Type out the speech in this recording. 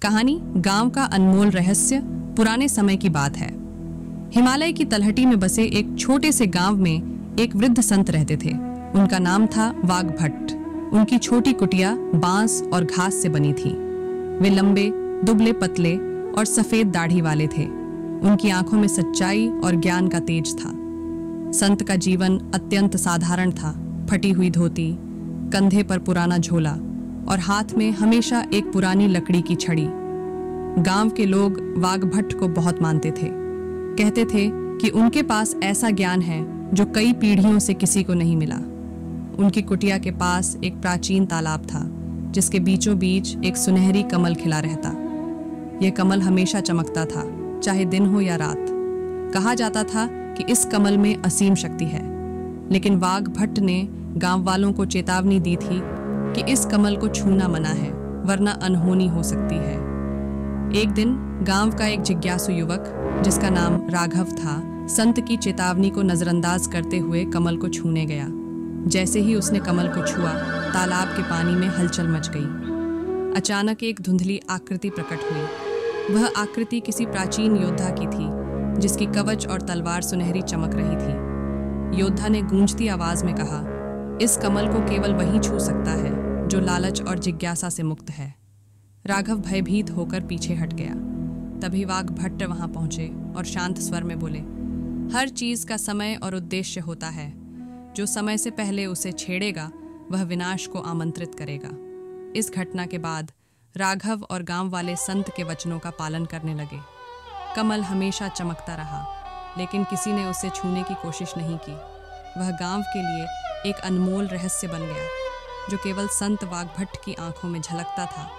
कहानी गांव का अनमोल रहस्य। पुराने समय की बात है। हिमालय की तलहटी में बसे एक छोटे से गांव में एक वृद्ध संत रहते थे। उनका नाम था वाघभट्ट। उनकी छोटी कुटिया बांस और घास से बनी थी। वे लंबे, दुबले पतले और सफेद दाढ़ी वाले थे। उनकी आंखों में सच्चाई और ज्ञान का तेज था। संत का जीवन अत्यंत साधारण था। फटी हुई धोती, कंधे पर पुराना झोला और हाथ में हमेशा एक पुरानी लकड़ी की छड़ी। गांव के लोग वाघभट्ट को बहुत मानते थे। कहते थे कि उनके पास ऐसा ज्ञान है जो कई पीढ़ियों से किसी को नहीं मिला। उनकी कुटिया के पास एक प्राचीन तालाब था, जिसके बीचों बीच एक सुनहरी कमल खिला रहता। यह कमल हमेशा चमकता था, चाहे दिन हो या रात। कहा जाता था कि इस कमल में असीम शक्ति है। लेकिन वाघभट्ट ने गांव वालों को चेतावनी दी थी कि इस कमल को छूना मना है, वरना अनहोनी हो सकती है। एक दिन गांव का एक जिज्ञासु युवक, जिसका नाम राघव था, संत की चेतावनी को नजरअंदाज करते हुए कमल को छूने गया। जैसे ही उसने कमल को छुआ, तालाब के पानी में हलचल मच गई। अचानक एक धुंधली आकृति प्रकट हुई। वह आकृति किसी प्राचीन योद्धा की थी, जिसकी कवच और तलवार सुनहरी चमक रही थी। योद्धा ने गूंजती आवाज में कहा, इस कमल को केवल वही छू सकता है जो लालच और जिज्ञासा से मुक्त है। राघव भयभीत होकर पीछे हट गया। तभी वाघभट्ट वहां पहुंचे और शांत स्वर में बोले, हर चीज का समय और उद्देश्य होता है। जो समय से पहले उसे छेड़ेगा, वह विनाश को आमंत्रित करेगा। इस घटना के बाद राघव और गांव वाले संत के वचनों का पालन करने लगे। कमल हमेशा चमकता रहा, लेकिन किसी ने उसे छूने की कोशिश नहीं की। वह गांव के लिए एक अनमोल रहस्य बन गया, जो केवल संत वाघभट्ट की आंखों में झलकता था।